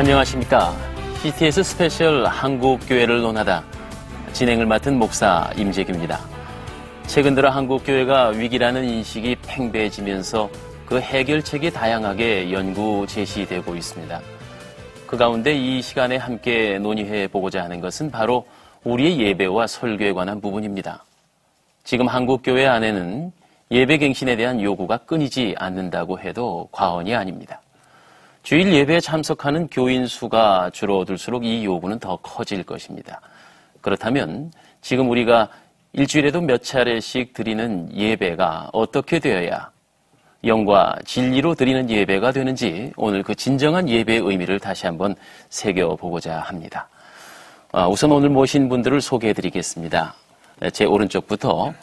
안녕하십니까. CTS 스페셜 한국교회를 논하다 진행을 맡은 목사 임재규입니다. 최근 들어 한국교회가 위기라는 인식이 팽배해지면서 그 해결책이 다양하게 연구 제시되고 있습니다. 그 가운데 이 시간에 함께 논의해 보고자 하는 것은 바로 우리의 예배와 설교에 관한 부분입니다. 지금 한국교회 안에는 예배갱신에 대한 요구가 끊이지 않는다고 해도 과언이 아닙니다. 주일 예배에 참석하는 교인 수가 줄어들수록 이 요구는 더 커질 것입니다. 그렇다면 지금 우리가 일주일에도 몇 차례씩 드리는 예배가 어떻게 되어야 영과 진리로 드리는 예배가 되는지 오늘 그 진정한 예배의 의미를 다시 한번 새겨보고자 합니다. 우선 오늘 모신 분들을 소개해드리겠습니다. 제 오른쪽부터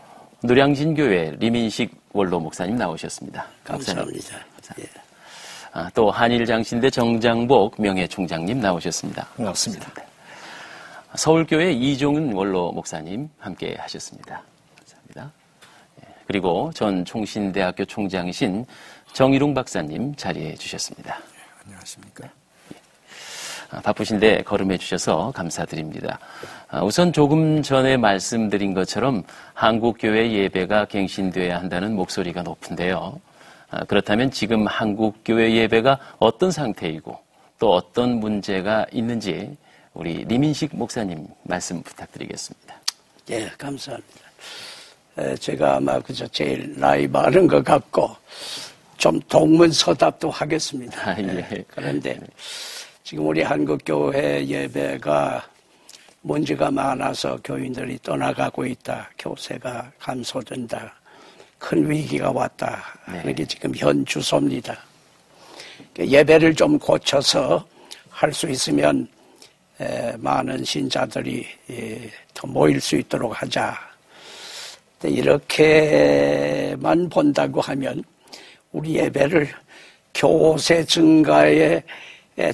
노량진교회 리민식 원로 목사님 나오셨습니다. 감사합니다. 예. 또 한일장신대 정장복 명예총장님 나오셨습니다. 반갑습니다. 서울교회 이종은 원로 목사님 함께 하셨습니다. 감사합니다. 그리고 전 총신대학교 총장이신 정일웅 박사님 자리해 주셨습니다. 안녕하십니까. 바쁘신데 거름해 주셔서 감사드립니다. 우선 조금 전에 말씀드린 것처럼 한국교회 예배가 갱신되어야 한다는 목소리가 높은데요. 그렇다면 지금 한국교회 예배가 어떤 상태이고 또 어떤 문제가 있는지 우리 리민식 목사님 말씀 부탁드리겠습니다. 예, 감사합니다. 제가 아마 그저 제일 나이 많은 것 같고 좀 동문서답도 하겠습니다. 예. 그런데 지금 우리 한국교회 예배가 문제가 많아서 교인들이 떠나가고 있다. 교세가 감소된다. 큰 위기가 왔다 하는 게 지금 현 주소입니다. 예배를 좀 고쳐서 할 수 있으면 많은 신자들이 더 모일 수 있도록 하자. 이렇게만 본다고 하면 우리 예배를 교세 증가에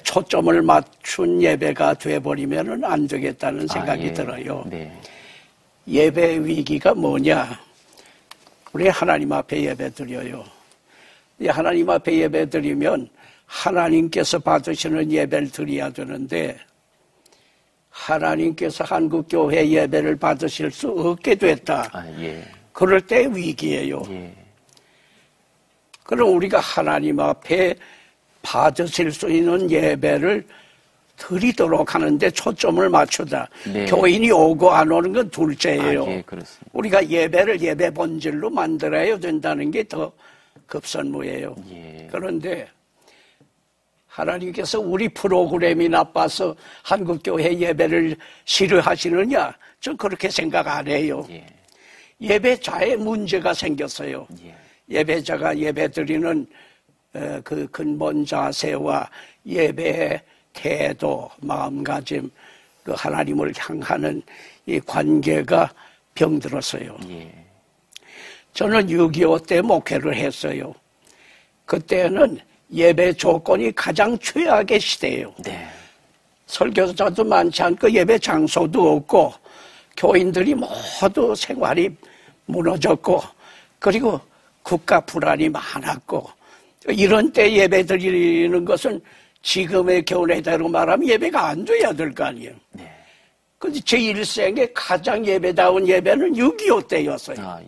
초점을 맞춘 예배가 돼버리면 안 되겠다는 생각이 들어요. 네. 예배 위기가 뭐냐? 우리 하나님 앞에 예배 드려요. 하나님 앞에 예배 드리면 하나님께서 받으시는 예배를 드려야 되는데 하나님께서 한국교회 예배를 받으실 수 없게 됐다. 그럴 때 위기예요. 그럼 우리가 하나님 앞에 받으실 수 있는 예배를 드리도록 하는데 초점을 맞추다. 네. 교인이 오고 안 오는 건 둘째예요. 그렇습니다. 우리가 예배를 예배 본질로 만들어야 된다는 게 더 급선무예요. 그런데 하나님께서 우리 프로그램이 나빠서 한국교회 예배를 싫어하시느냐? 전 그렇게 생각 안 해요. 예배자의 문제가 생겼어요. 예배자가 예배드리는 그 근본 자세와 예배의 태도, 마음가짐, 그 하나님을 향하는 이 관계가 병들었어요. 저는 6.25 때 목회를 했어요. 그때는 예배 조건이 가장 최악의 시대예요. 설교자도 많지 않고 예배 장소도 없고 교인들이 모두 생활이 무너졌고 그리고 국가 불안이 많았고 이런 때 예배 드리는 것은 지금의 견해대로 말하면 예배가 안 돼야 될 거 아니에요. 근데 제 일생에 가장 예배다운 예배는 6.25 때였어요.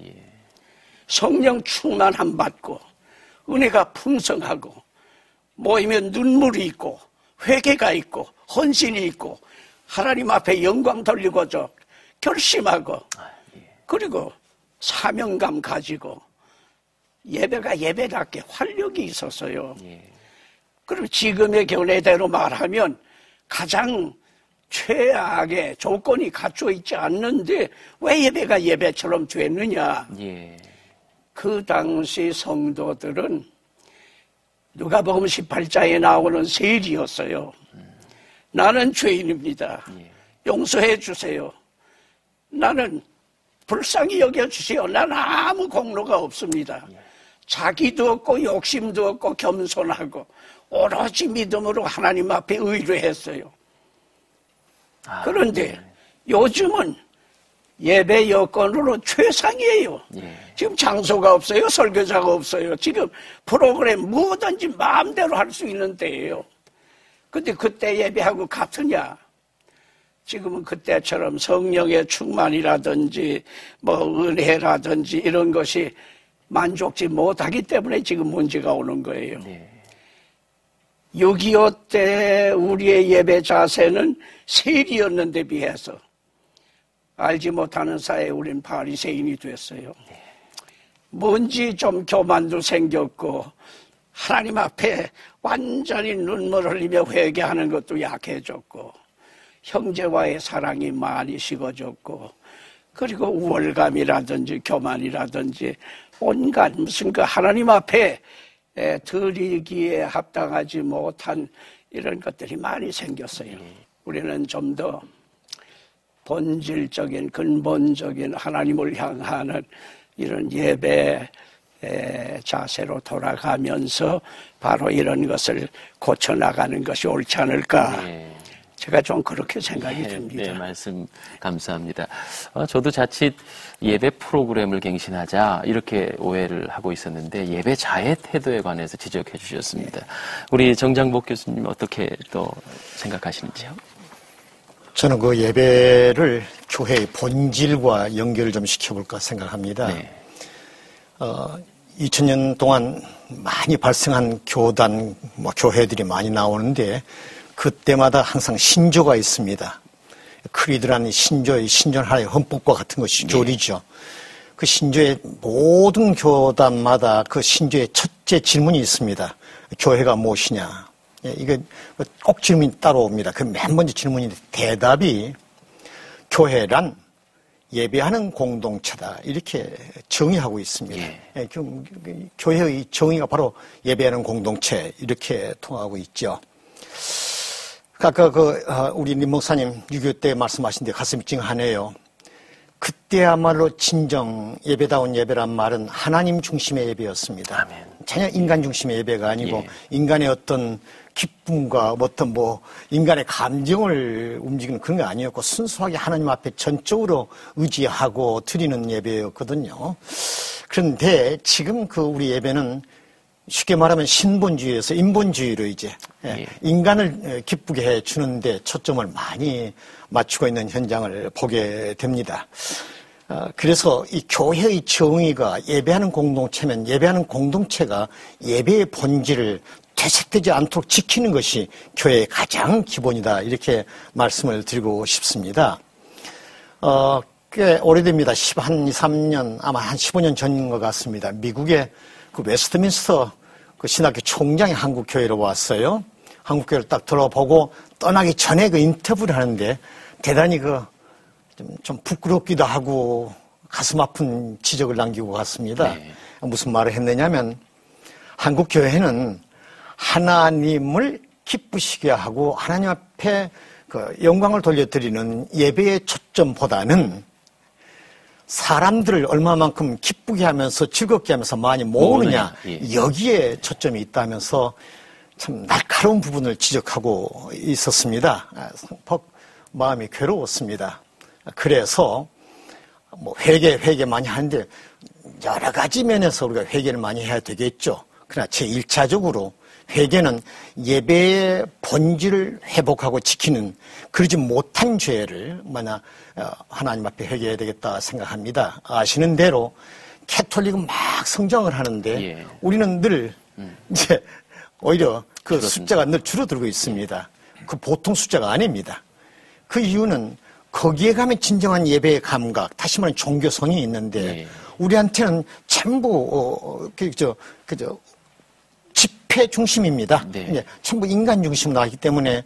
성령 충만함 받고 은혜가 풍성하고 모이면 눈물이 있고 회개가 있고 헌신이 있고 하나님 앞에 영광 돌리고 결심하고 그리고 사명감 가지고 예배가 예배답게 활력이 있었어요. 그럼 지금의 견해대로 말하면 가장 최악의 조건이 갖춰 있지 않는데 왜 예배가 예배처럼 됐느냐? 그 당시 성도들은 누가복음 18장에 나오는 세리였어요. 나는 죄인입니다. 용서해 주세요. 나는 불쌍히 여겨주세요. 나는 아무 공로가 없습니다. 자기도 없고 욕심도 없고 겸손하고 오로지 믿음으로 하나님 앞에 의뢰했어요. 그런데 요즘은 예배 여건으로 최상이에요. 지금 장소가 없어요. 설교자가 없어요. 지금 프로그램 뭐든지 마음대로 할 수 있는 때예요. 근데 그때 예배하고 같으냐? 지금은 그때처럼 성령의 충만이라든지 뭐 은혜라든지 이런 것이 만족지 못하기 때문에 지금 문제가 오는 거예요. 네. 6.25 때 우리의 예배 자세는 세리였는데 비해서 알지 못하는 사이에 우린 바리새인이 됐어요. 네. 뭔지 좀 교만도 생겼고 하나님 앞에 완전히 눈물 흘리며 회개하는 것도 약해졌고 형제와의 사랑이 많이 식어졌고 그리고 우월감이라든지 교만이라든지 온갖 무슨 그 하나님 앞에 드리기에 합당하지 못한 이런 것들이 많이 생겼어요. 우리는 좀 더 본질적인 근본적인 하나님을 향하는 이런 예배 자세로 돌아가면서 바로 이런 것을 고쳐나가는 것이 옳지 않을까. 네. 제가 좀 그렇게 생각이 듭니다. 네, 말씀 감사합니다. 저도 자칫 예배 프로그램을 갱신하자 이렇게 오해를 하고 있었는데 예배자의 태도에 관해서 지적해 주셨습니다. 네. 우리 정장복 교수님 어떻게 또 생각하시는지요? 저는 그 예배를 교회의 본질과 연결을 좀 시켜볼까 생각합니다. 네. 2000년 동안 많이 발생한 교단, 교회들이 많이 나오는데 그때마다 항상 신조가 있습니다. 크리드라는 신전 하나의 헌법과 같은 것이 조리죠. 그 신조의 모든 교단마다 그 신조의 첫째 질문이 있습니다. 교회가 무엇이냐? 이게 꼭 질문이 따로 옵니다. 그 맨 먼저 질문인데 대답이 교회란 예배하는 공동체다. 이렇게 정의하고 있습니다. 예. 교회의 정의가 바로 예배하는 공동체 이렇게 통하고 있죠. 아까 우리 림 목사님 6.25 때 말씀하신 데 가슴이 찡하네요. 그때야말로 진정 예배다운 예배란 말은 하나님 중심의 예배였습니다. 아멘. 전혀 인간 중심의 예배가 아니고 예. 인간의 어떤 기쁨과 어떤 인간의 감정을 움직이는 그런 게 아니었고 순수하게 하나님 앞에 전적으로 의지하고 드리는 예배였거든요. 그런데 지금 우리 예배는 쉽게 말하면 신본주의에서 인본주의로 이제 예. 인간을 기쁘게 해 주는데 초점을 많이 맞추고 있는 현장을 보게 됩니다. 그래서 이 교회의 정의가 예배하는 공동체면 예배하는 공동체가 예배의 본질을 퇴색되지 않도록 지키는 것이 교회의 가장 기본이다. 이렇게 말씀을 드리고 싶습니다. 꽤 오래됩니다. 한 2, 3년, 아마 한 15년 전인 것 같습니다. 미국의 그 웨스트민스터 그 신학교 총장이 한국 교회로 왔어요. 한국 교회를 딱 들어보고 떠나기 전에 그 인터뷰를 하는데 대단히 좀 부끄럽기도 하고 가슴 아픈 지적을 남기고 갔습니다. 네. 무슨 말을 했느냐면 한국 교회는 하나님을 기쁘시게 하고 하나님 앞에 영광을 돌려드리는 예배의 초점보다는 사람들을 얼마만큼 기쁘게 하면서 즐겁게 하면서 많이 모으느냐 예. 여기에 초점이 있다면서 참 날카로운 부분을 지적하고 있었습니다. 마음이 괴로웠습니다. 그래서 회개 많이 하는데 여러 가지 면에서 우리가 회개를 많이 해야 되겠죠. 그러나 제1차적으로 회개는 예배의 본질을 회복하고 지키는 그러지 못한 죄를 하나님 앞에 회개해야 되겠다 생각합니다. 아시는 대로 캐톨릭은 막 성장을 하는데 예. 우리는 늘 이제 오히려 그 그렇습니다. 숫자가 늘 줄어들고 있습니다. 그 보통 숫자가 아닙니다. 그 이유는 거기에 가면 진정한 예배의 감각, 다시 말하면 종교성이 있는데 예. 우리한테는 전부 집회 중심입니다. 네. 전부 인간 중심으로 나기 때문에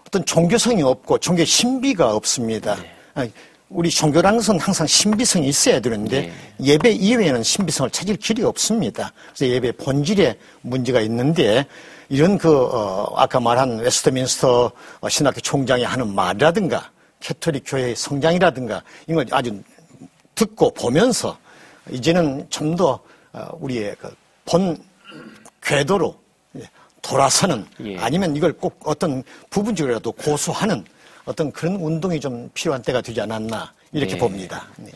어떤 종교성이 없고 종교 신비가 없습니다. 네. 우리 종교라는 것은 항상 신비성이 있어야 되는데 네. 예배 이외에는 신비성을 찾을 길이 없습니다. 그래서 예배 본질에 문제가 있는데 이런 아까 말한 웨스트민스터 신학교 총장이 하는 말이라든가 캐톨릭 교회의 성장이라든가 이걸 아주 듣고 보면서 이제는 좀 더 우리의 본 궤도로 돌아서는 예. 아니면 이걸 꼭 어떤 부분적으로라도 고수하는 어떤 그런 운동이 좀 필요한 때가 되지 않았나 이렇게 네. 봅니다. 네.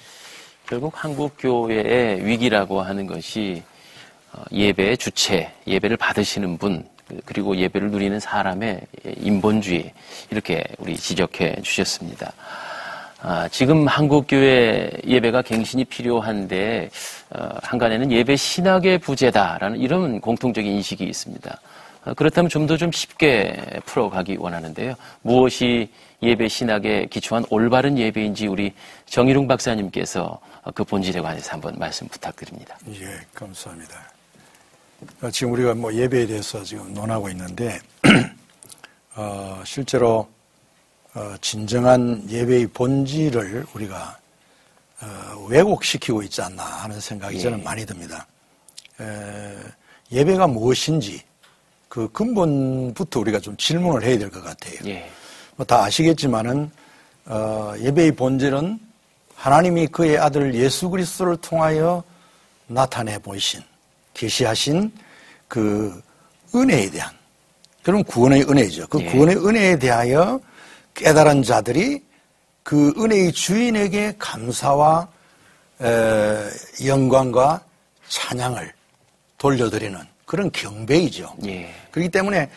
결국 한국 교회의 위기라고 하는 것이 예배의 주체, 예배를 받으시는 분, 그리고 예배를 누리는 사람의 인본주의 이렇게 우리 지적해 주셨습니다. 지금 한국교회 예배가 갱신이 필요한데 한간에는 예배 신학의 부재다라는 이런 공통적인 인식이 있습니다. 그렇다면 좀 더 좀 쉽게 풀어가기 원하는데요. 무엇이 예배 신학에 기초한 올바른 예배인지 우리 정일웅 박사님께서 그 본질에 관해서 한번 말씀 부탁드립니다. 예, 감사합니다. 지금 우리가 뭐 예배에 대해서 지금 논하고 있는데 실제로 진정한 예배의 본질을 우리가 왜곡시키고 있지 않나 하는 생각이 저는 많이 듭니다. 예배가 무엇인지 그 근본부터 우리가 좀 질문을 해야 될 것 같아요. 예. 뭐 다 아시겠지만은 예배의 본질은 하나님이 그의 아들 예수 그리스도를 통하여 나타내 보이신 계시하신 그 은혜에 대한 그럼 구원의 은혜죠. 그 구원의 은혜에 대하여 깨달은 자들이 그 은혜의 주인에게 감사와 영광과 찬양을 돌려드리는 그런 경배이죠. 예. 그렇기 때문에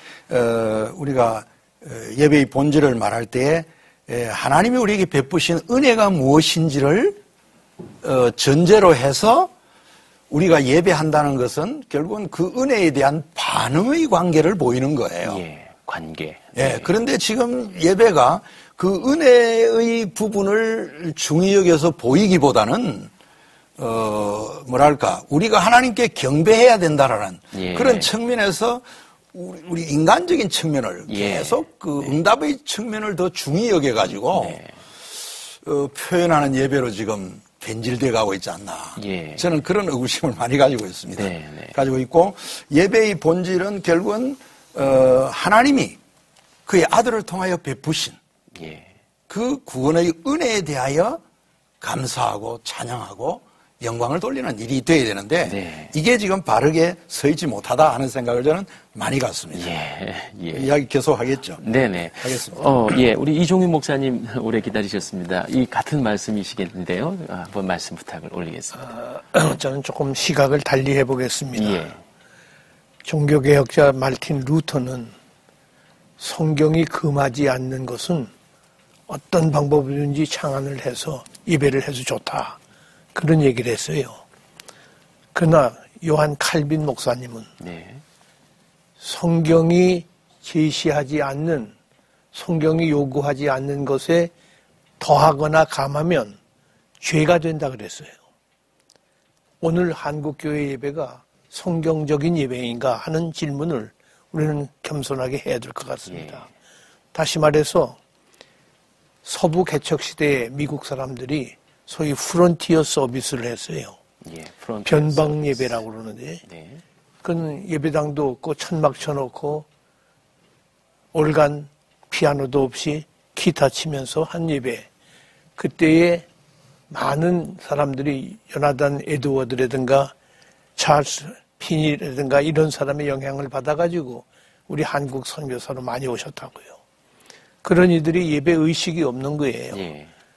우리가 예배의 본질을 말할 때에 하나님이 우리에게 베푸신 은혜가 무엇인지를 전제로 해서 우리가 예배한다는 것은 결국은 그 은혜에 대한 반응의 관계를 보이는 거예요. 예, 관계. 예, 그런데 지금 예배가 그 은혜의 부분을 중히 여겨서 보이기보다는 뭐랄까 우리가 하나님께 경배해야 된다라는 그런 측면에서 우리 인간적인 측면을 계속 그 응답의 측면을 더 중히 여겨가지고 표현하는 예배로 지금 변질돼 가고 있지 않나. 저는 그런 의구심을 많이 가지고 있습니다. 가지고 있고 예배의 본질은 결국은 하나님이 그의 아들을 통하여 베푸신 그 구원의 은혜에 대하여 감사하고 찬양하고 영광을 돌리는 일이 돼야 되는데 이게 지금 바르게 서 있지 못하다 하는 생각을 저는 많이 갖습니다. 이야기 계속 하겠죠. 네네. 하겠습니다. 우리 이종윤 목사님 오래 기다리셨습니다. 이 같은 말씀이시겠는데요. 한번 말씀 부탁을 올리겠습니다. 저는 조금 시각을 달리 해보겠습니다. 종교개혁자 말틴 루터는 성경이 금하지 않는 것은 어떤 방법이든지 창안을 해서 예배를 해도 좋다. 그런 얘기를 했어요. 그러나 요한 칼빈 목사님은 성경이 제시하지 않는, 성경이 요구하지 않는 것에 더하거나 감하면 죄가 된다 그랬어요. 오늘 한국교회 예배가 성경적인 예배인가 하는 질문을 우리는 겸손하게 해야 될 것 같습니다. 다시 말해서 서부 개척시대에 미국 사람들이 소위 프론티어 서비스를 했어요. 변방 예배라고 그러는데 그건 예배당도 없고 천막 쳐놓고 올간 피아노도 없이 기타 치면서 한 예배. 그때에 많은 사람들이 요나단 에드워드라든가 찰스 피니라든가 이런 사람의 영향을 받아가지고 우리 한국 선교사로 많이 오셨다고요. 그런 이들이 예배 의식이 없는 거예요.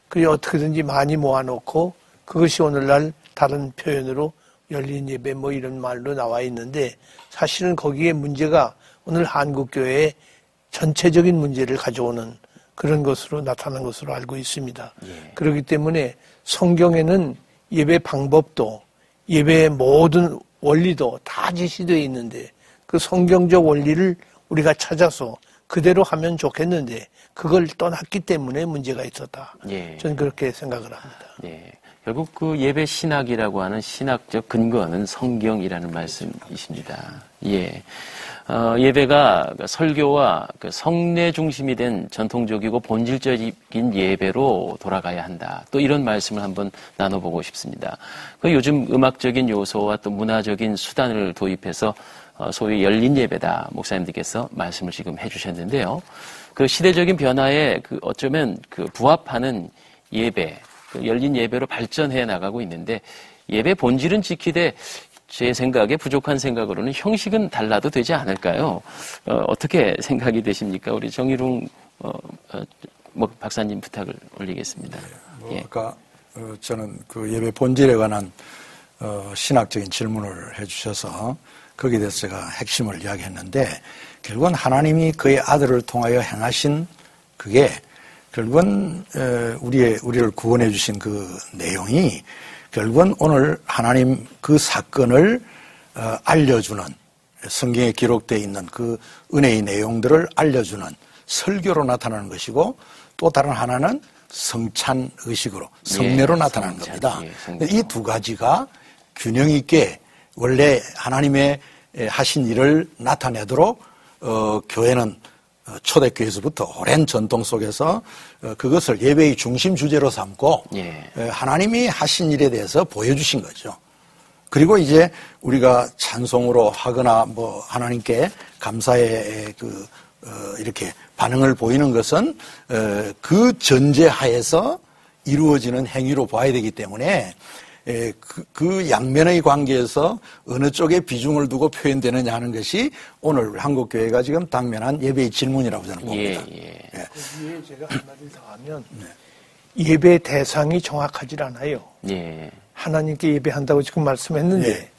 그게 어떻게든지 많이 모아놓고 그것이 오늘날 다른 표현으로 열린 예배 뭐 이런 말로 나와 있는데 사실은 거기에 문제가 오늘 한국교회의 전체적인 문제를 가져오는 그런 것으로 나타난 것으로 알고 있습니다. 그렇기 때문에 성경에는 예배 방법도 예배의 모든 원리도 다 제시되어 있는데 그 성경적 원리를 우리가 찾아서 그대로 하면 좋겠는데 그걸 떠났기 때문에 문제가 있었다. 저는 그렇게 생각을 합니다. 결국 그 예배 신학이라고 하는 신학적 근거는 성경이라는 말씀이십니다. 예배가 설교와 그 성례 중심이 된 전통적이고 본질적인 예배로 돌아가야 한다. 또 이런 말씀을 한번 나눠보고 싶습니다. 그 요즘 음악적인 요소와 또 문화적인 수단을 도입해서 소위 열린 예배다. 목사님들께서 말씀을 지금 해주셨는데요. 그 시대적인 변화에 그 어쩌면 그 부합하는 예배, 그 열린 예배로 발전해 나가고 있는데 예배 본질은 지키되 제 생각에 부족한 생각으로는 형식은 달라도 되지 않을까요? 어떻게 생각이 되십니까? 우리 정일웅 박사님 부탁을 올리겠습니다. 아까 저는 그 예배 본질에 관한 신학적인 질문을 해주셔서 거기에 대해서 제가 핵심을 이야기했는데 결국은 하나님이 그의 아들을 통하여 행하신 그게 결국은 우리를 구원해 주신 그 내용이 결국은 오늘 하나님 그 사건을 알려주는 성경에 기록되어 있는 그 은혜의 내용들을 알려주는 설교로 나타나는 것이고 또 다른 하나는 성찬 의식으로 성례로 나타나는 겁니다. 이 두 가지가 균형 있게 원래 하나님의 하신 일을 나타내도록 교회는 초대교회에서부터 오랜 전통 속에서 그것을 예배의 중심 주제로 삼고 하나님이 하신 일에 대해서 보여주신 거죠. 그리고 이제 우리가 찬송으로 하거나 뭐 하나님께 감사의 이렇게 반응을 보이는 것은 그 전제하에서 이루어지는 행위로 봐야 되기 때문에 그 양면의 관계에서 어느 쪽에 비중을 두고 표현되느냐 하는 것이 오늘 한국교회가 지금 당면한 예배의 질문이라고 저는 봅니다. 거기에 제가 한마디 더 하면 예배 대상이 정확하지 않아요. 하나님께 예배한다고 지금 말씀했는데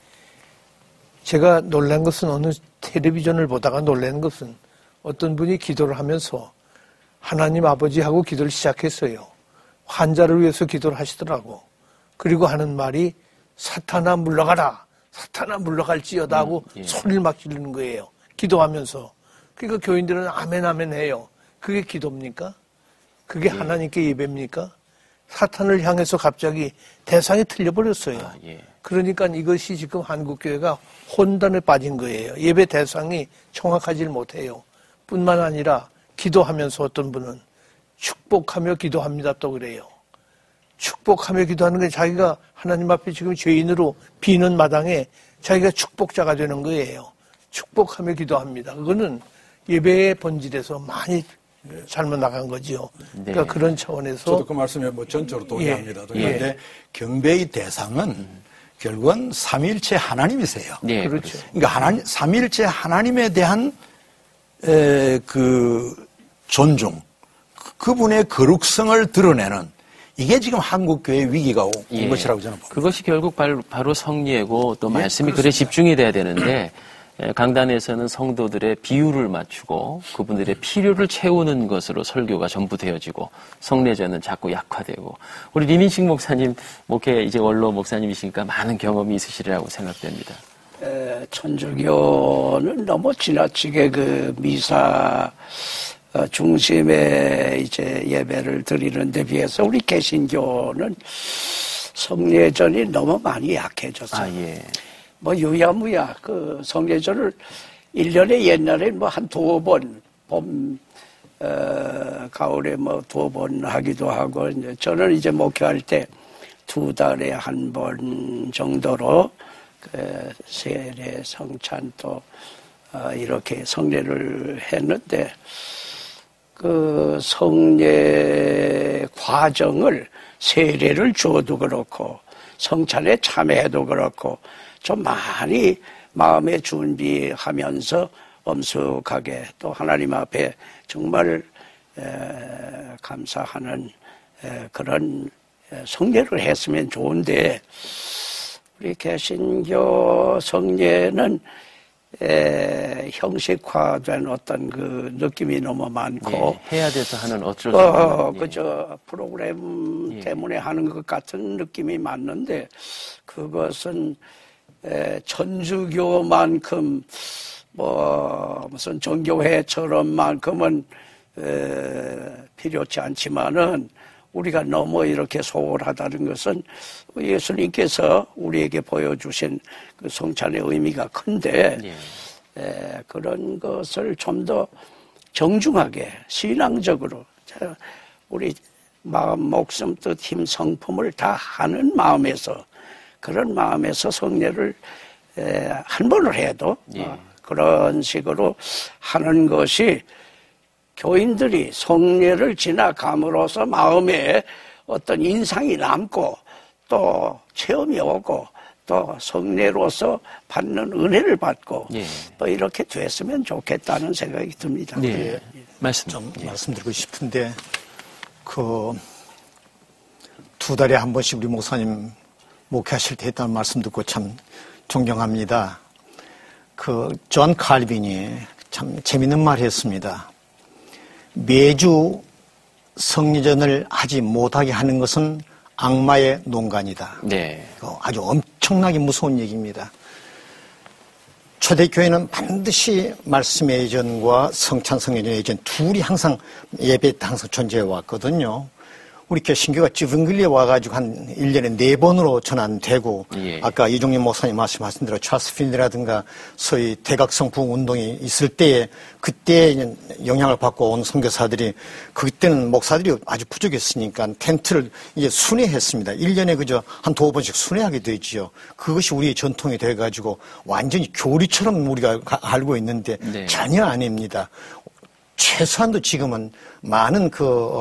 제가 놀란 것은 어느 텔레비전을 보다가 놀란 것은 어떤 분이 기도를 하면서 하나님 아버지하고 기도를 시작했어요. 환자를 위해서 기도를 하시더라고. 그리고 하는 말이 사탄아 물러가라. 사탄아 물러갈지어다 하고 소리를 막 지르는 거예요. 기도하면서. 그러니까 교인들은 아멘 아멘 해요. 그게 기도입니까? 그게 하나님께 예배입니까? 사탄을 향해서 갑자기 대상이 틀려버렸어요. 그러니까 이것이 지금 한국교회가 혼돈에 빠진 거예요. 예배 대상이 정확하지 못해요. 뿐만 아니라 기도하면서 어떤 분은 축복하며 기도합니다 또 그래요. 축복하며 기도하는 게 자기가 하나님 앞에 지금 죄인으로 비는 마당에 자기가 축복자가 되는 거예요. 축복하며 기도합니다. 그거는 예배의 본질에서 많이 잘못 나간 거죠. 그러니까 그런 차원에서 저도 그 말씀에 뭐 전적으로 동의합니다. 그런데 경배의 대상은 결국은 삼위일체 하나님이세요. 그렇죠. 그러니까 삼위일체 하나님에 대한 그 존중, 그분의 거룩성을 드러내는 이게 지금 한국교회의 위기가 온 것이라고 저는 봅니다. 그것이 결국 바로 성례고 또 말씀이 그래 집중이 돼야 되는데 강단에서는 성도들의 비율을 맞추고 그분들의 필요를 채우는 것으로 설교가 전부 되어지고 성례전은 자꾸 약화되고 우리 리민식 목사님 목회 이제 원로 목사님이시니까 많은 경험이 있으시리라고 생각됩니다. 천주교는 너무 지나치게 그 미사 중심의 이제 예배를 드리는 데 비해서 우리 개신교는 성례전이 너무 많이 약해졌어요. 뭐 유야무야 그 성례전을 1년에 옛날에 뭐 한 2번 봄 가을에 뭐 2번 하기도 하고 이제 저는 이제 목회할 때 2달에 1번 정도로 그 세례 성찬 또 이렇게 성례를 했는데 그 성례 과정을 세례를 줘도 그렇고 성찬에 참여해도 그렇고 좀 많이 마음에 준비하면서 엄숙하게 또 하나님 앞에 정말 감사하는 그런 성례를 했으면 좋은데 우리 개신교 성례는 형식화된 어떤 그 느낌이 너무 많고 해야 돼서 하는 어쩔 수 없는 그저 프로그램 때문에 하는 것 같은 느낌이 많는데 그것은 천주교만큼 뭐 무슨 종교회처럼만큼은 필요치 않지만은 우리가 너무 이렇게 소홀하다는 것은 예수님께서 우리에게 보여주신 그 성찬의 의미가 큰데 그런 것을 좀 더 정중하게 신앙적으로 우리 마음, 목숨, 뜻, 힘, 성품을 다 하는 마음에서 그런 마음에서 성례를 한 번을 해도 그런 식으로 하는 것이 교인들이 성례를 지나감으로써 마음에 어떤 인상이 남고 또 체험이 오고 또 성례로서 받는 은혜를 받고 또 이렇게 됐으면 좋겠다는 생각이 듭니다. 말씀드리고 싶은데 그 2달에 한 번씩 우리 목사님 목회하실 때 했다는 말씀 듣고 참 존경합니다. 존 칼빈이 참 재밌는 말 했습니다. 매주 성리전을 하지 못하게 하는 것은 악마의 농간이다. 네. 아주 엄청나게 무서운 얘기입니다. 초대교회는 반드시 말씀의 예전과 성찬성의 예전 둘이 항상 예배 때 항상 존재해 왔거든요. 우리 개신교가 찌릉글리에 와가지고 한 1년에 4번으로 전환되고, 예. 아까 이종림 목사님 말씀하신 대로 찰스 핀이라든가 소위 대각성 부흥운동이 있을 때에 그때 영향을 받고 온 선교사들이 그때는 목사들이 아주 부족했으니까 텐트를 이제 순회했습니다. 1년에 그저 한 2번씩 순회하게 되지요. 그것이 우리의 전통이 돼가지고 완전히 교리처럼 우리가 알고 있는데 네. 전혀 아닙니다. 최소한도 지금은 많은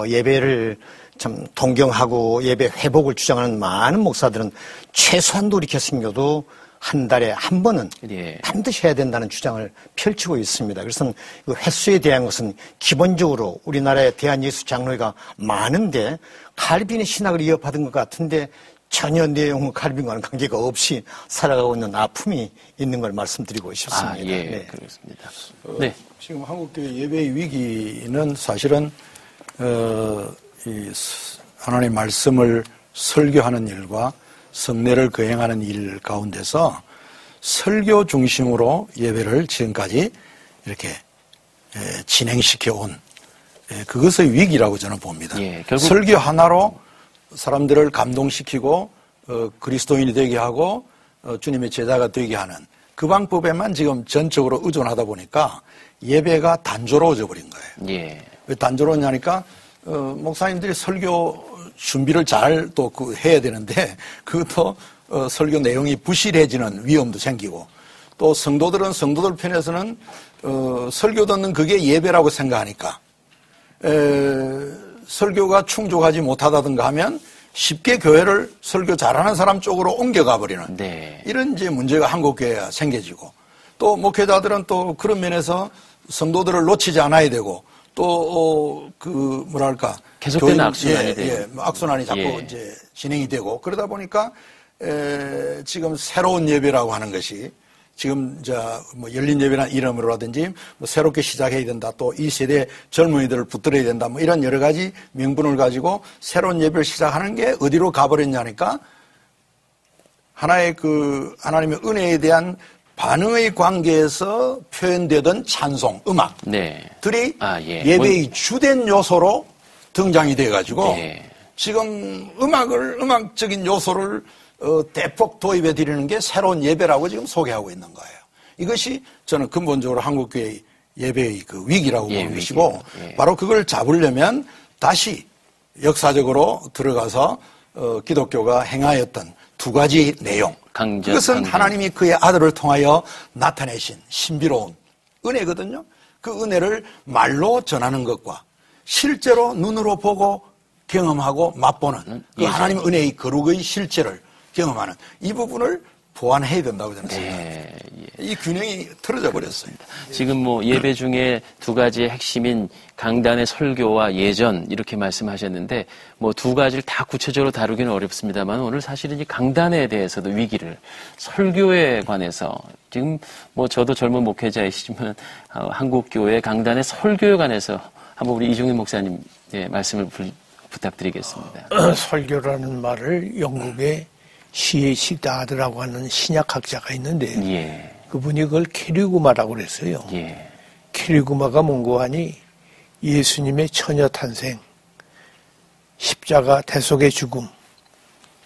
예배를 참 동경하고 예배 회복을 주장하는 많은 목사들은 최소한도 우리 개신교도 한 달에 한 번은 예. 반드시 해야 된다는 주장을 펼치고 있습니다. 그래서 그 횟수에 대한 것은 기본적으로 우리나라에 대한예수 장로회가 많은데 칼빈의 신학을 이어받은 것 같은데 전혀 내용은 칼빈과는 관계가 없이 살아가고 있는 아픔이 있는 걸 말씀드리고 싶습니다. 예, 네. 그렇습니다. 네. 지금 한국교회 예배의 위기는 사실은 이 하나님의 말씀을 설교하는 일과 성례를 거행하는 일 가운데서 설교 중심으로 예배를 지금까지 이렇게 진행시켜 온 그것의 위기라고 저는 봅니다. 예, 결국 설교 하나로 사람들을 감동시키고 그리스도인이 되게 하고 주님의 제자가 되게 하는 그 방법에만 지금 전적으로 의존하다 보니까 예배가 단조로워져 버린 거예요. 예. 왜 단조로우냐니까 목사님들이 설교 준비를 잘 또 해야 되는데 그것도 설교 내용이 부실해지는 위험도 생기고 또 성도들은 성도들 편에서는 설교 듣는 그게 예배라고 생각하니까 설교가 충족하지 못하다든가 하면 쉽게 교회를 설교 잘하는 사람 쪽으로 옮겨가 버리는 네. 이런 이제 문제가 한국교회가 생겨지고 또 목회자들은 또 그런 면에서 성도들을 놓치지 않아야 되고 또 뭐랄까 계속되는 악순환이 되고 악순환이 자꾸 예. 이제 진행이 되고 그러다 보니까 지금 새로운 예배라고 하는 것이 지금 뭐 열린 예배라는 이름으로라든지 뭐 새롭게 시작해야 된다 또 이 세대 젊은이들을 붙들어야 된다 뭐 이런 여러 가지 명분을 가지고 새로운 예배를 시작하는 게 어디로 가버렸냐니까 하나의 하나님의 은혜에 대한 반응의 관계에서 표현되던 찬송, 음악들이 예배의 주된 요소로 등장이 돼가지고 네. 지금 음악적인 요소를 대폭 도입해 드리는 게 새로운 예배라고 지금 소개하고 있는 거예요. 이것이 저는 근본적으로 한국교회의 예배의 그 위기라고 보는 것이고 바로 그걸 잡으려면 다시 역사적으로 들어가서 기독교가 행하였던 두 가지 내용. 그것은 하나님이 그의 아들을 통하여 나타내신 신비로운 은혜거든요. 그 은혜를 말로 전하는 것과 실제로 눈으로 보고 경험하고 맛보는 그 하나님의 은혜의 거룩의 실체를 경험하는 이 부분을 보완해야 된다고 저는 생각합니다. 이 균형이 틀어져 버렸습니다. 지금 뭐 예배 중에 두 가지의 핵심인 강단의 설교와 예전 이렇게 말씀하셨는데 뭐 두 가지를 다 구체적으로 다루기는 어렵습니다만 오늘 사실은 이 강단에 대해서도 위기를 설교에 관해서 지금 뭐 저도 젊은 목회자이시지만 한국교회 강단의 설교에 관해서 한번 우리 이종인 목사님 말씀을 부탁드리겠습니다. 설교라는 말을 영국의 시의 시다드라고 하는 신약학자가 있는데 그분이 그걸 키리구마라고 그랬어요. 키리구마가 뭔고 하니 예수님의 처녀 탄생, 십자가 대속의 죽음,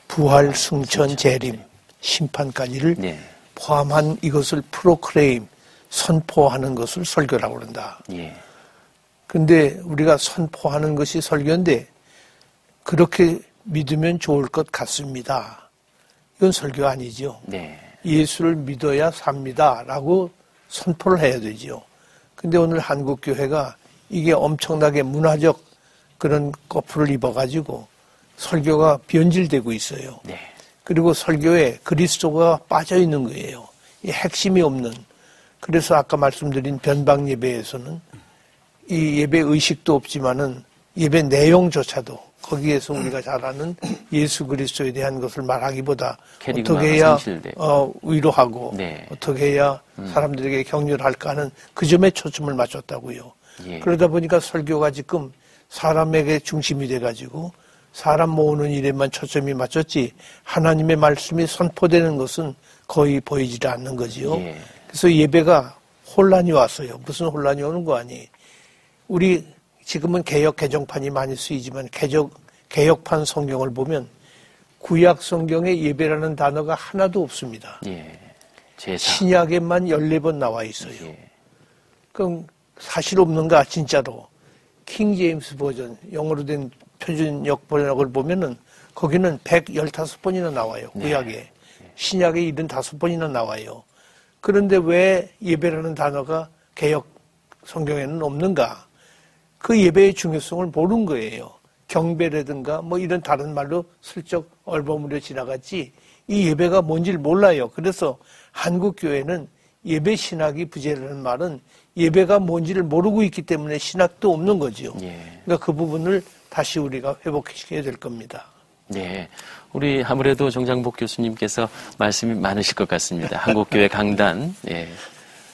부활 승천 재림, 심판까지를 포함한 이것을 프로크레임, 선포하는 것을 설교라고 그런다. 그런데 우리가 선포하는 것이 설교인데 그렇게 믿으면 좋을 것 같습니다. 이건 설교 아니죠. 예수를 믿어야 삽니다라고 선포를 해야 되죠. 근데 오늘 한국교회가 이게 엄청나게 문화적 그런 거풀을 입어가지고 설교가 변질되고 있어요. 그리고 설교에 그리스도가 빠져 있는 거예요. 이 핵심이 없는. 그래서 아까 말씀드린 변방 예배에서는 이 예배 의식도 없지만은 예배 내용조차도 거기에서 우리가 잘 아는 예수 그리스도에 대한 것을 말하기보다 어떻게 해야 위로하고 네. 어떻게 해야 사람들에게 격려를 할까 하는 그 점에 초점을 맞췄다고요. 예. 그러다 보니까 설교가 지금 사람에게 중심이 돼가지고 사람 모으는 일에만 초점이 맞췄지 하나님의 말씀이 선포되는 것은 거의 보이지 않는 거지요. 예. 그래서 예배가 혼란이 왔어요. 무슨 혼란이 오는 거 아니? 우리 지금은 개역 개정판이 많이 쓰이지만 개역판 성경을 보면 구약 성경에 예배라는 단어가 하나도 없습니다. 예. 제사. 신약에만 14번 나와 있어요. 예. 그럼 사실 없는가 진짜로? 킹 제임스 버전 영어로 된 표준역 번역을 보면은 거기는 115번이나 나와요. 구약에. 네. 신약에 75번이나 나와요. 그런데 왜 예배라는 단어가 개역 성경에는 없는가? 그 예배의 중요성을 모르는 거예요. 경배라든가 뭐 이런 다른 말로 슬쩍 얼버무려 지나갔지 이 예배가 뭔지를 몰라요. 그래서 한국 교회는 예배 신학이 부재라는 말은 예배가 뭔지를 모르고 있기 때문에 신학도 없는 거죠. 예. 그러니까 그 부분을 다시 우리가 회복시켜야 될 겁니다. 네, 우리 아무래도 정장복 교수님께서 말씀이 많으실 것 같습니다. 한국교회 강단. 예,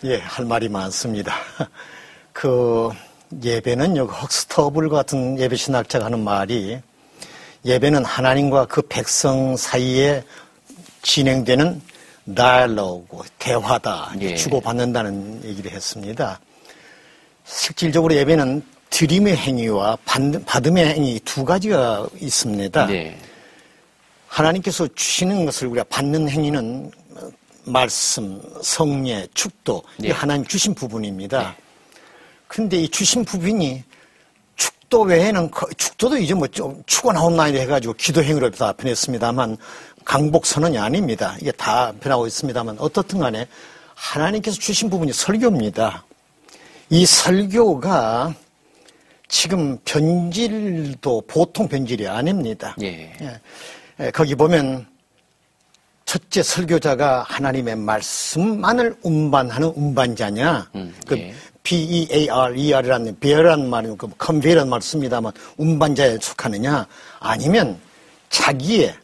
예, 할 말이 많습니다. 그 예배는 여기 헉스터블 같은 예배 신학자가 하는 말이 예배는 하나님과 그 백성 사이에 진행되는 다이얼로그, 대화다, 예. 주고받는다는 얘기를 했습니다. 실질적으로 예배는 드림의 행위와 받음의 행위 두 가지가 있습니다. 네. 하나님께서 주시는 것을 우리가 받는 행위는 말씀, 성례, 축도, 네. 이 하나님 주신 부분입니다. 그런데 이 주신 부분이 축도 외에는, 축도도 이제 뭐 좀 추가 나온 나이에 해가지고 기도 행위로 다 변했습니다만 강복 선언이 아닙니다. 이게 다 변하고 있습니다만 어떻든 간에 하나님께서 주신 부분이 설교입니다. 이 설교가 지금 변질도 보통 변질이 아닙니다. 예. 예. 거기 보면 첫째 설교자가 하나님의 말씀만을 운반하는 운반자냐. 그 B-E-A-R-E-R이라는 bear이라는 말은 그 convey라는 말을 씁니다만 운반자에 속하느냐 아니면 자기의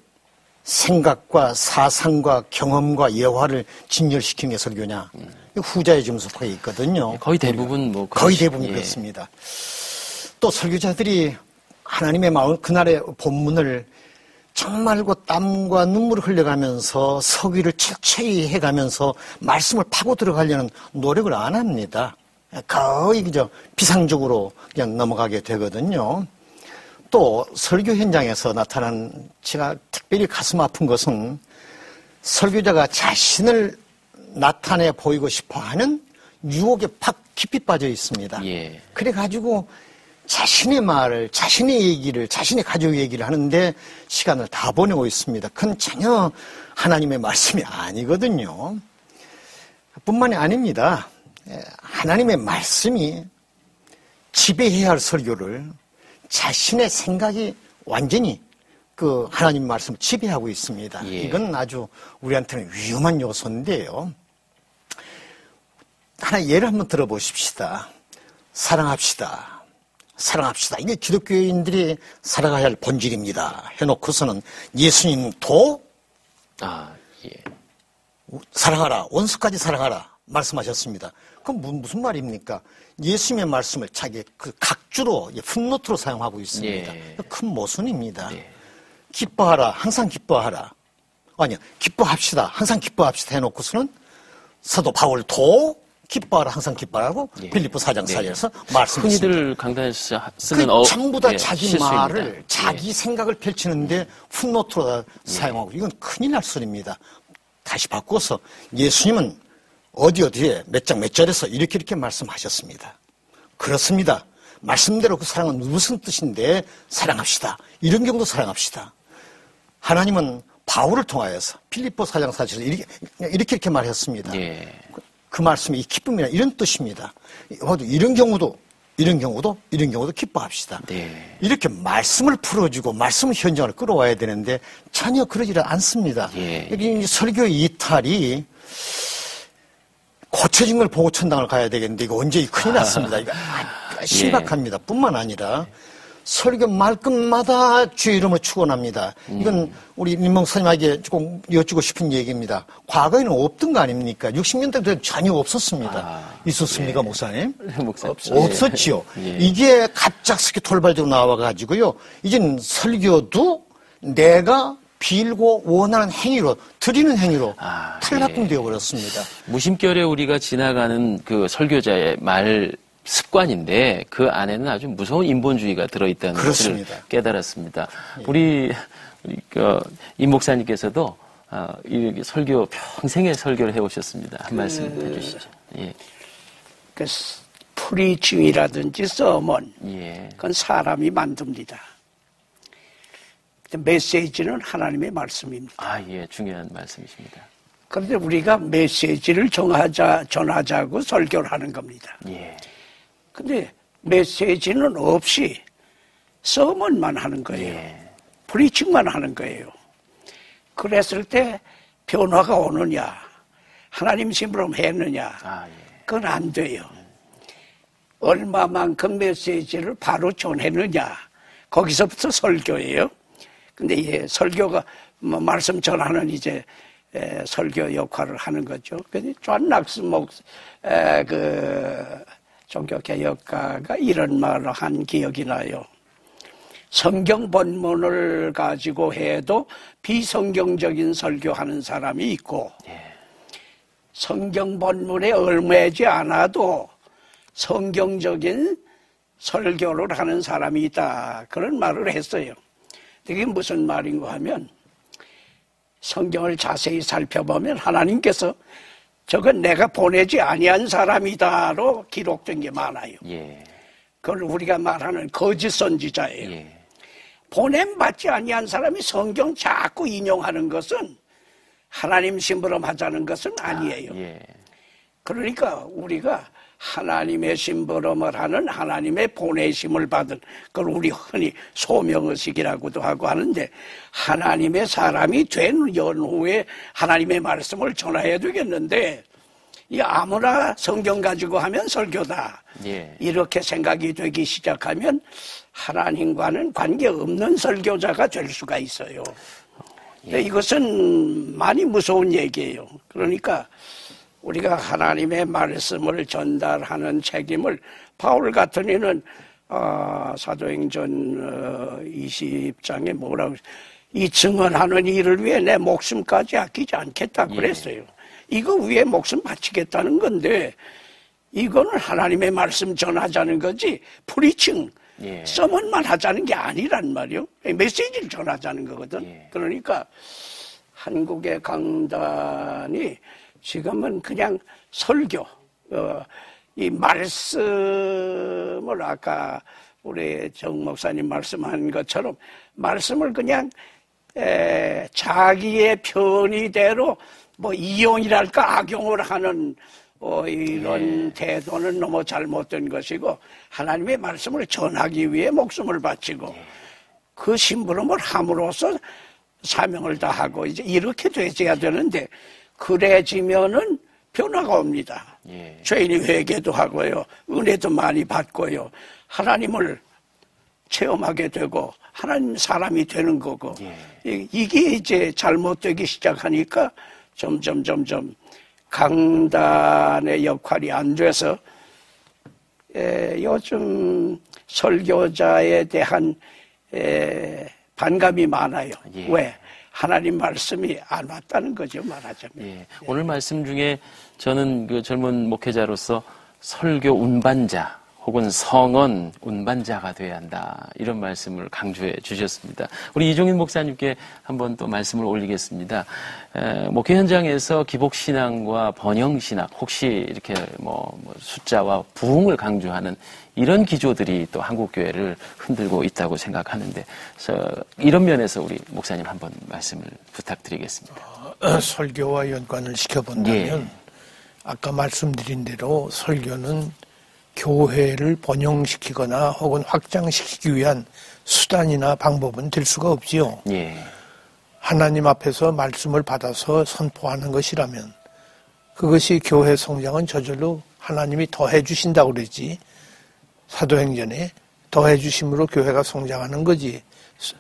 생각과 사상과 경험과 예화를 진열시키는 게 설교냐. 후자에 좀 속해 있거든요. 거의 대부분 뭐 거의 대부분 예. 그렇습니다. 또 설교자들이 하나님의 마음 그날의 본문을 정말고 땀과 눈물을 흘려가면서 서기를 철저히 해가면서 말씀을 파고 들어가려는 노력을 안 합니다. 거의 그저 비상적으로 그냥 넘어가게 되거든요. 또 설교 현장에서 나타난 제가 특별히 가슴 아픈 것은 설교자가 자신을 나타내 보이고 싶어하는 유혹에 깊이 빠져 있습니다. 예. 그래가지고 자신의 말을, 자신의 얘기를, 자신의 가족 얘기를 하는데 시간을 다 보내고 있습니다. 그건 전혀 하나님의 말씀이 아니거든요. 뿐만이 아닙니다. 하나님의 말씀이 지배해야 할 설교를 자신의 생각이 완전히 그 하나님 말씀을 지배하고 있습니다. 예. 이건 아주 우리한테는 위험한 요소인데요. 하나 예를 한번 들어보십시다. 사랑합시다. 사랑합시다. 이게 기독교인들이 살아가야 할 본질입니다. 해놓고서는 예수님도 예. 사랑하라. 원수까지 사랑하라. 말씀하셨습니다. 그럼 무슨 말입니까? 예수님의 말씀을 자기 그 각주로 풋노트로 사용하고 있습니다. 예. 큰 모순입니다. 예. 기뻐하라. 항상 기뻐하라. 아니요. 기뻐합시다. 항상 기뻐합시다 해놓고서는 사도 바울도 기뻐하라. 항상 기뻐하라고 예. 필리포 4장 4절에서 말씀했습니다. 흔히들 강단에서 쓰는 전부 다 자기 실수입니다. 말을 자기 생각을 펼치는데 풋노트로 사용하고 이건 큰일 날 소리입니다. 다시 바꿔서 예수님은 어디에 몇 장 몇 절에서 이렇게 말씀하셨습니다. 그렇습니다. 말씀대로 그 사랑은 무슨 뜻인데 사랑합시다. 이런 경우도 사랑합시다. 하나님은 바울을 통하여서 필리포 4장 4절에서 이렇게 말했습니다. 예. 그 말씀이 이 기쁨이나 이런 뜻입니다. 이런 경우도 기뻐합시다. 네. 이렇게 말씀을 풀어주고 말씀 현장을 끌어와야 되는데 전혀 그러지를 않습니다. 예. 여기 설교 이탈이 고쳐진 걸 보고 천당을 가야 되겠는데 이거 언제 큰일 났습니다. 이거 심각합니다. 예. 뿐만 아니라 설교 말끝마다 주의 이름을 축원합니다. 이건 우리 임 목사님에게 꼭 여쭈고 싶은 얘기입니다. 과거에는 없던 거 아닙니까? 60년대도 전혀 없었습니다. 있었습니까, 예. 목사님? 없었지요. 예. 이게 갑작스럽게 돌발적으로 나와가지고요. 이젠 설교도 내가 빌고 원하는 행위로, 드리는 행위로 탈바꿈되어 버렸습니다. 무심결에 우리가 지나가는 그 설교자의 말 습관인데 그 안에는 아주 무서운 인본주의가 들어있다는 것을 깨달았습니다. 우리 임 목사님께서도 이 설교 평생의 설교를 해오셨습니다. 한 말씀 해주시죠. 예. 그 프리칭이라든지 서먼, 그건 사람이 만듭니다. 메시지는 하나님의 말씀입니다. 예, 중요한 말씀이십니다. 그런데 우리가 메시지를 전하자고 설교를 하는 겁니다. 예. 근데 메시지는 없이 서먼만 하는 거예요. 프리칭만 하는 거예요. 그랬을 때 변화가 오느냐, 하나님 심부름 했느냐, 그건 안 돼요. 얼마만큼 메시지를 바로 전했느냐, 거기서부터 설교예요. 근데 설교가 말씀 전하는 이제 설교 역할을 하는 거죠. 근데 존 낙스 종교개혁가가 이런 말을 한 기억이 나요. 성경 본문을 가지고 해도 비성경적인 설교하는 사람이 있고, 성경 본문에 얽매지 않아도 성경적인 설교를 하는 사람이 있다. 그런 말을 했어요. 이게 무슨 말인가 하면, 성경을 자세히 살펴보면 하나님께서 저건 내가 보내지 아니한 사람이다로 기록된 게 많아요. 그걸 우리가 말하는 거짓 선지자예요. 보냄받지 아니한 사람이 성경 자꾸 인용하는 것은 하나님 심부름 하자는 것은 아니에요. 그러니까 우리가 하나님의 심부름을 하는 하나님의 보내심을 받은, 그걸 우리 흔히 소명의식이라고도 하고 하는데, 하나님의 사람이 된 연후에 하나님의 말씀을 전해야 되겠는데, 이 아무나 성경 가지고 하면 설교다. 이렇게 생각이 되기 시작하면 하나님과는 관계없는 설교자가 될 수가 있어요. 근데 이것은 많이 무서운 얘기예요. 그러니까 우리가 하나님의 말씀을 전달하는 책임을, 바울 같은 이는 사도행전 20장에 뭐라고, 이 증언하는 일을 위해 내 목숨까지 아끼지 않겠다 그랬어요. 이거 위에 목숨 바치겠다는 건데, 이거는 하나님의 말씀 전하자는 거지 프리칭, 서먼만 하자는 게 아니란 말이요. 메시지를 전하자는 거거든. 그러니까 한국의 강단이 지금은 그냥 설교, 이 말씀을 아까 우리 정 목사님 말씀한 것처럼 말씀을 그냥 자기의 편의대로 뭐 이용이랄까 악용을 하는 이런 태도는 너무 잘못된 것이고, 하나님의 말씀을 전하기 위해 목숨을 바치고 그 심부름을 함으로써 사명을 다하고 이제 이렇게 되어야 되는데, 그래지면은 변화가 옵니다. 죄인이 회개도 하고요, 은혜도 많이 받고요, 하나님을 체험하게 되고 하나님 사람이 되는 거고, 이게 이제 잘못되기 시작하니까 점점 강단의 역할이 안 돼서 요즘 설교자에 대한 반감이 많아요. 왜? 하나님 말씀이 안 왔다는 거죠, 말하자면. 오늘 말씀 중에 저는 그 젊은 목회자로서 설교 운반자 혹은 성언 운반자가 돼야 한다, 이런 말씀을 강조해 주셨습니다. 우리 이종인 목사님께 한번 또 말씀을 올리겠습니다. 목회 현장에서 기복신앙과 번영신학, 혹시 이렇게 뭐 숫자와 부흥을 강조하는 이런 기조들이 또 한국교회를 흔들고 있다고 생각하는데, 이런 면에서 우리 목사님 한번 말씀을 부탁드리겠습니다. 설교와 연관을 시켜본다면 아까 말씀드린 대로 설교는 교회를 번영시키거나 혹은 확장시키기 위한 수단이나 방법은 될 수가 없지요. 하나님 앞에서 말씀을 받아서 선포하는 것이라면 그것이 교회 성장은 저절로 하나님이 더해 주신다고 그러지, 사도행전에 더해 주심으로 교회가 성장하는 거지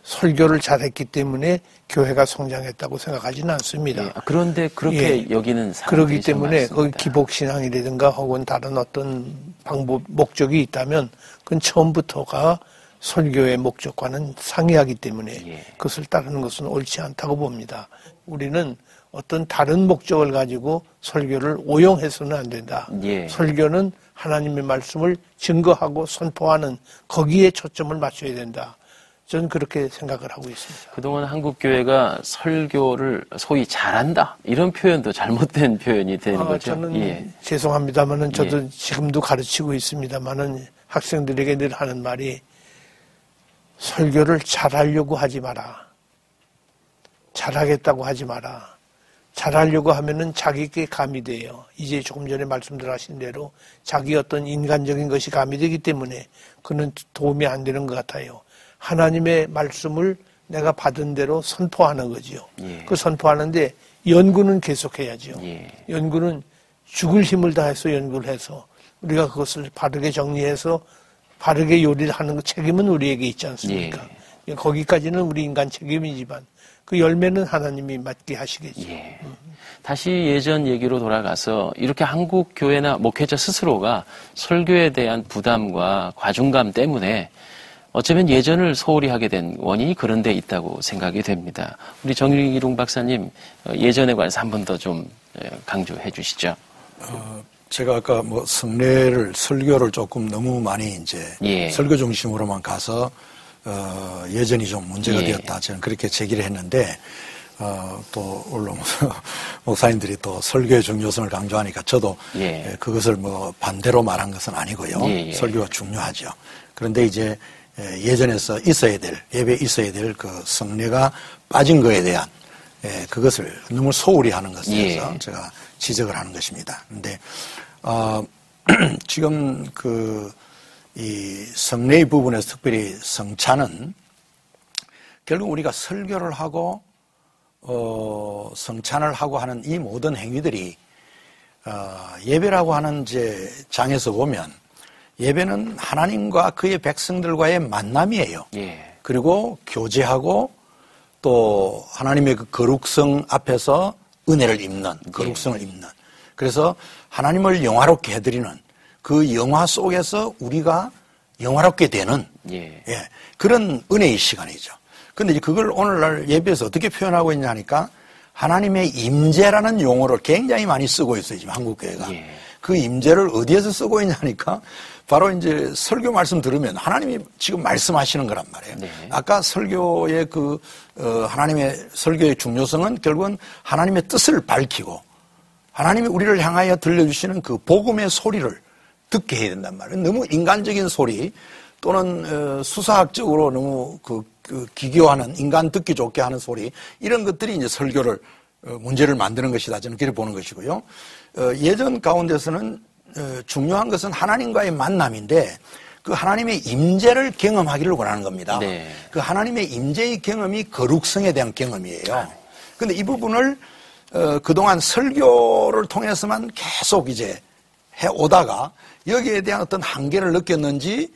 설교를 잘했기 때문에 교회가 성장했다고 생각하지는 않습니다. 예, 그런데 그렇게 여기는 사람들이 그렇기 때문에 거기 기복신앙이라든가 혹은 다른 어떤 방법 목적이 있다면 그건 처음부터가 설교의 목적과는 상이하기 때문에 그것을 따르는 것은 옳지 않다고 봅니다. 우리는 어떤 다른 목적을 가지고 설교를 오용해서는 안 된다. 설교는 하나님의 말씀을 증거하고 선포하는 거기에 초점을 맞춰야 된다. 저는 그렇게 생각을 하고 있습니다. 그동안 한국교회가 설교를 소위 잘한다 이런 표현도 잘못된 표현이 되는 거죠. 저는 죄송합니다만은 저도 지금도 가르치고 있습니다만은 학생들에게 늘 하는 말이 설교를 잘하려고 하지 마라. 잘하겠다고 하지 마라. 잘하려고 하면은 자기께 가미돼요. 이제 조금 전에 말씀들 하신 대로 자기 어떤 인간적인 것이 가미되기 때문에 그는 도움이 안 되는 것 같아요. 하나님의 말씀을 내가 받은 대로 선포하는 거지요. 그 선포하는데 연구는 계속해야죠. 연구는 죽을 힘을 다해서 연구를 해서 우리가 그것을 바르게 정리해서 바르게 요리를 하는 그 책임은 우리에게 있지 않습니까? 거기까지는 우리 인간 책임이지만 그 열매는 하나님이 맡게 하시겠죠. 다시 예전 얘기로 돌아가서 이렇게 한국 교회나 목회자 스스로가 설교에 대한 부담과 과중감 때문에 어쩌면 예전을 소홀히 하게 된 원인이 그런 데 있다고 생각이 됩니다. 우리 정일웅 박사님 예전에 관해서 한 번 더 좀 강조해 주시죠. 제가 아까 설교를 조금 너무 많이 이제 설교 중심으로만 가서 예전이 좀 문제가 되었다. 저는 그렇게 제기를 했는데 또 물론 목사님들이 또 설교의 중요성을 강조하니까 저도 그것을 반대로 말한 것은 아니고요. 설교가 중요하죠. 그런데 이제 예전에서 있어야 될 예배에 있어야 될 그 성례가 빠진 거에 대한 그것을 너무 소홀히 하는 것에 대해서 제가 지적을 하는 것입니다. 그런데 지금 이 성례의 부분에서 특별히 성찬은 결국 우리가 설교를 하고 성찬을 하고 하는 이 모든 행위들이 예배라고 하는 이제 장에서 보면 예배는 하나님과 그의 백성들과의 만남이에요. 그리고 교제하고 또 하나님의 그 거룩성 앞에서 은혜를 입는, 거룩성을 입는. 그래서 하나님을 영화롭게 해드리는 그 영화 속에서 우리가 영화롭게 되는 그런 은혜의 시간이죠. 그런데 그걸 오늘날 예배에서 어떻게 표현하고 있냐 하니까 하나님의 임재라는 용어를 굉장히 많이 쓰고 있어요. 지금 한국교회가. 그 임재를 어디에서 쓰고 있냐니까 바로 이제 설교 말씀 들으면 하나님이 지금 말씀하시는 거란 말이에요. 아까 설교의 하나님의 설교의 중요성은 결국은 하나님의 뜻을 밝히고 하나님이 우리를 향하여 들려주시는 그 복음의 소리를 듣게 해야 된단 말이에요. 너무 인간적인 소리 또는 수사학적으로 너무 기교하는 인간 듣기 좋게 하는 소리 이런 것들이 이제 설교를 문제를 만드는 것이다. 저는 그렇게 보는 것이고요. 예전 가운데서는 중요한 것은 하나님과의 만남인데 그 하나님의 임재를 경험하기를 원하는 겁니다. 그 하나님의 임재의 경험이 거룩성에 대한 경험이에요. 그런데 이 부분을 그동안 설교를 통해서만 계속 이제 해오다가 여기에 대한 어떤 한계를 느꼈는지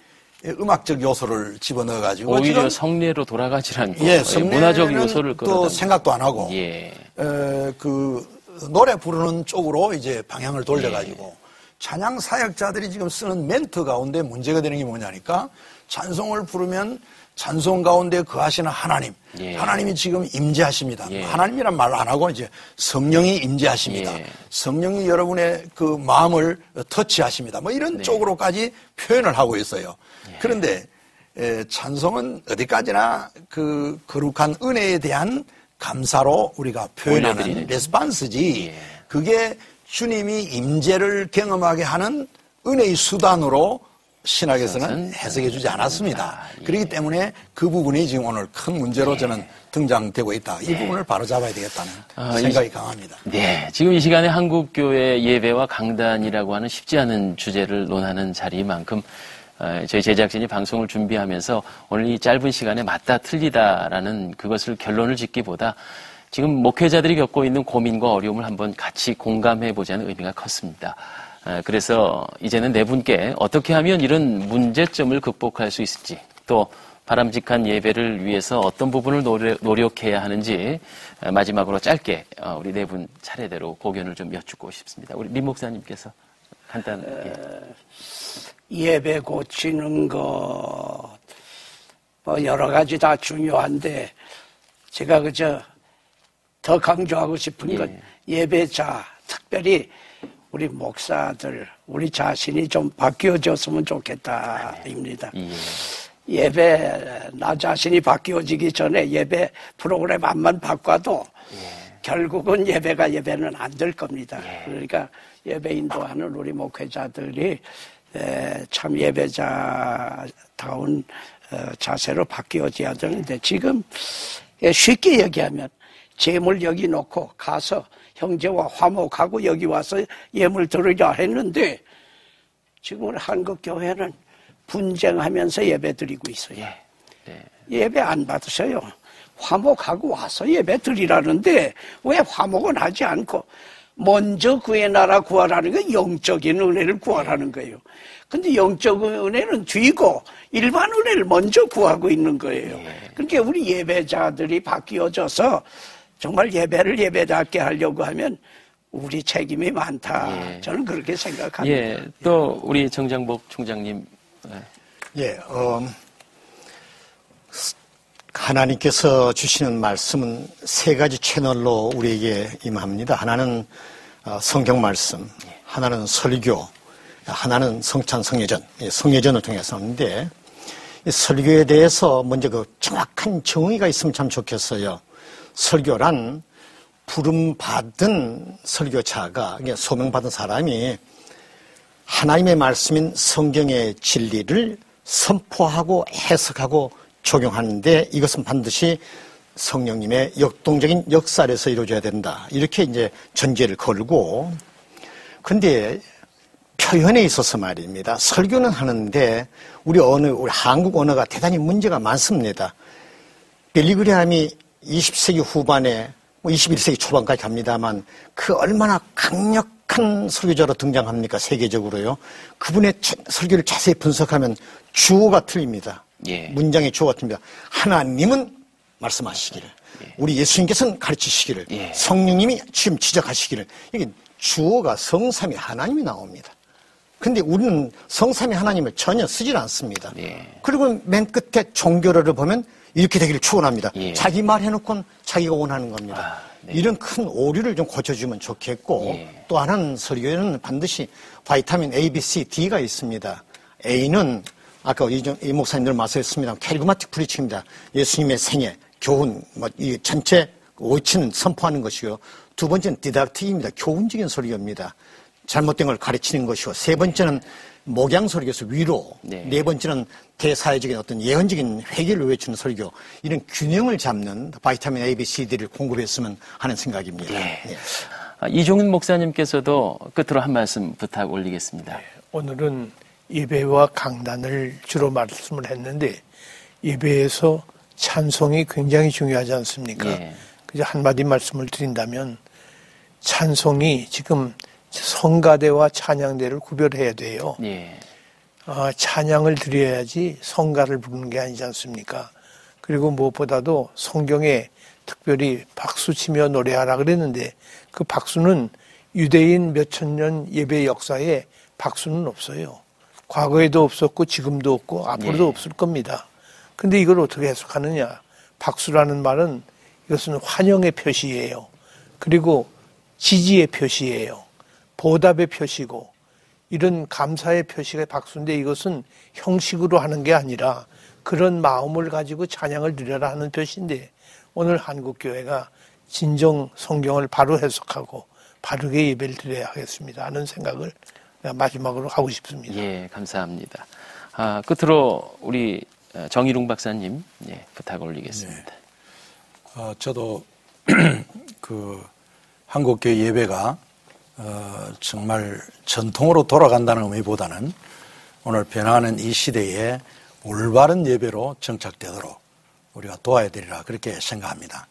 음악적 요소를 집어넣어가지고 오히려 성례로 돌아가지 않고 문화적 요소를 또 생각도 안 하고 노래 부르는 쪽으로 이제 방향을 돌려가지고 찬양 사역자들이 지금 쓰는 멘트 가운데 문제가 되는 게 뭐냐니까 찬송을 부르면 찬송 가운데 거하시는 하나님, 하나님이 지금 임재하십니다. 하나님이란 말 안 하고 이제 성령이 임재하십니다. 성령이 여러분의 그 마음을 터치하십니다. 이런 쪽으로까지 표현을 하고 있어요. 그런데 찬송은 어디까지나 그 거룩한 은혜에 대한 감사로 우리가 표현하는 레스판스지 그게 주님이 임재를 경험하게 하는 은혜의 수단으로 신학에서는 해석해 주지 않았습니다. 그렇기 때문에 그 부분이 지금 오늘 큰 문제로 저는 등장되고 있다. 이 부분을 바로잡아야 되겠다는 생각이 강합니다. 지금 이 시간에 한국교회 예배와 강단이라고 하는 쉽지 않은 주제를 논하는 자리만큼 저희 제작진이 방송을 준비하면서 오늘 이 짧은 시간에 맞다 틀리다라는 그것을 결론을 짓기보다 지금 목회자들이 겪고 있는 고민과 어려움을 한번 같이 공감해 보자는 의미가 컸습니다. 그래서 이제는 네 분께 어떻게 하면 이런 문제점을 극복할 수 있을지, 또 바람직한 예배를 위해서 어떤 부분을 노력해야 하는지 마지막으로 짧게 우리 네 분 차례대로 고견을 좀 여쭙고 싶습니다. 우리 림 목사님께서 간단하게. 예배 고치는 것, 뭐 여러 가지 다 중요한데 제가 더 강조하고 싶은 건 예배자, 특별히 우리 목사들, 우리 자신이 좀 바뀌어졌으면 좋겠다입니다. 예배, 나 자신이 바뀌어지기 전에 예배 프로그램 안만 바꿔도 결국은 예배는 안 될 겁니다. 그러니까 예배 인도하는 우리 목회자들이 참 예배자다운 자세로 바뀌어져야 되는데, 지금 쉽게 얘기하면 재물 여기 놓고 가서 형제와 화목하고 여기 와서 예물 드리자 했는데, 지금 한국 교회는 분쟁하면서 예배 드리고 있어요. 예배 안 받으셔요. 화목하고 와서 예배 드리라는데 왜 화목은 하지 않고 먼저 그의 나라 구하라는 건 영적인 은혜를 구하라는 거예요. 근데 영적 은혜는 뒤고 일반 은혜를 먼저 구하고 있는 거예요. 그러니까 우리 예배자들이 바뀌어져서 정말 예배를 예배답게 하려고 하면 우리 책임이 많다. 저는 그렇게 생각합니다. 또 우리 정장복 총장님. 하나님께서 주시는 말씀은 세 가지 채널로 우리에게 임합니다. 하나는 성경 말씀, 하나는 설교, 하나는 성찬, 성례전, 성례전을 통해서 하는데, 설교에 대해서 먼저 그 정확한 정의가 있으면 참 좋겠어요. 설교란 부름받은 설교자가, 소명받은 사람이 하나님의 말씀인 성경의 진리를 선포하고 해석하고 적용하는데, 이것은 반드시 성령님의 역동적인 역사에서 이루어져야 된다. 이렇게 이제 전제를 걸고, 근데 표현에 있어서 말입니다. 설교는 하는데 우리 한국 언어가 대단히 문제가 많습니다. 빌리그레함이 20세기 후반에 21세기 초반까지 갑니다만 그 얼마나 강력한 설교자로 등장합니까? 세계적으로요. 그분의 설교를 자세히 분석하면 주어가 틀립니다. 문장의 주어가 틀립니다. 하나님은 말씀하시기를, 우리 예수님께서는 가르치시기를, 성령님이 지금 지적하시기를, 이게 주어가 성삼위 하나님이 나옵니다. 근데 우리는 성삼위 하나님을 전혀 쓰질 않습니다. 그리고 맨 끝에 종교를 보면 이렇게 되기를 축원합니다. 자기 말 해놓고는 자기가 원하는 겁니다. 이런 큰 오류를 좀 고쳐주면 좋겠고, 또 하나는 설교에는 반드시 바이타민 A, B, C, D가 있습니다. A는 아까 이 목사님들 말씀했습니다. 캐리그마틱 프리칭입니다. 예수님의 생애, 교훈, 이 전체 오치는 선포하는 것이고요. 두 번째는 디닥틱입니다. 교훈적인 설교입니다. 잘못된 걸 가르치는 것이고, 세 번째는 목양 설교에서 위로, 네 번째는 대사회적인 어떤 예언적인 회개를 외치는 설교, 이런 균형을 잡는 바이타민 A, B, C, D를 공급했으면 하는 생각입니다. 이종윤 목사님께서도 끝으로 한 말씀 부탁 올리겠습니다. 오늘은 예배와 강단을 주로 말씀을 했는데, 예배에서 찬송이 굉장히 중요하지 않습니까? 그래서 한마디 말씀을 드린다면, 찬송이 지금 성가대와 찬양대를 구별해야 돼요. 찬양을 드려야지 성가를 부르는 게 아니지 않습니까? 그리고 무엇보다도 성경에 특별히 박수치며 노래하라 그랬는데, 그 박수는 유대인 몇천 년 예배 역사에 박수는 없어요. 과거에도 없었고 지금도 없고 앞으로도 없을 겁니다. 근데 이걸 어떻게 해석하느냐? 박수라는 말은 이것은 환영의 표시예요. 그리고 지지의 표시예요. 보답의 표시고, 이런 감사의 표시가 박수인데, 이것은 형식으로 하는 게 아니라 그런 마음을 가지고 찬양을 드려라 하는 표시인데, 오늘 한국교회가 진정 성경을 바로 해석하고 바르게 예배를 드려야 하겠습니다 하는 생각을 마지막으로 하고 싶습니다. 감사합니다. 끝으로 우리 정일웅 박사님 부탁 올리겠습니다. 저도 한국교회 예배가 정말 전통으로 돌아간다는 의미보다는 오늘 변화하는 이 시대에 올바른 예배로 정착되도록 우리가 도와야 되리라 그렇게 생각합니다.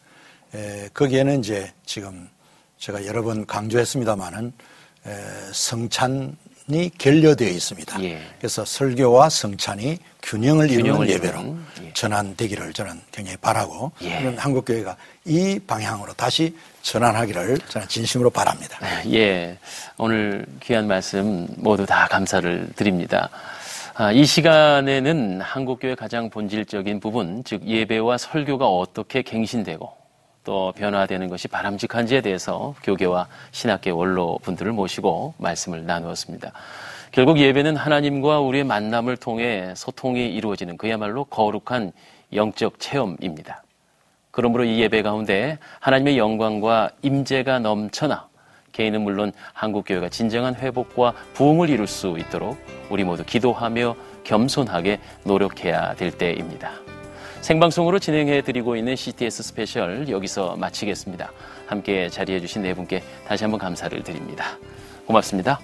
거기에는 이제 지금 제가 여러 번 강조했습니다마는 성찬 결여되어 있습니다. 그래서 설교와 성찬이 균형을 이루는 예배로 전환되기를 저는 굉장히 바라고 이런 한국교회가 이 방향으로 다시 전환하기를 저는 진심으로 바랍니다. 오늘 귀한 말씀 모두 다 감사를 드립니다. 이 시간에는 한국교회 가장 본질적인 부분, 즉 예배와 설교가 어떻게 갱신되고 또 변화되는 것이 바람직한지에 대해서 교계와 신학계 원로 분들을 모시고 말씀을 나누었습니다. 결국 예배는 하나님과 우리의 만남을 통해 소통이 이루어지는 그야말로 거룩한 영적 체험입니다. 그러므로 이 예배 가운데 하나님의 영광과 임재가 넘쳐나 개인은 물론 한국교회가 진정한 회복과 부흥을 이룰 수 있도록 우리 모두 기도하며 겸손하게 노력해야 될 때입니다. 생방송으로 진행해드리고 있는 CTS 스페셜 여기서 마치겠습니다. 함께 자리해주신 네 분께 다시 한번 감사를 드립니다. 고맙습니다.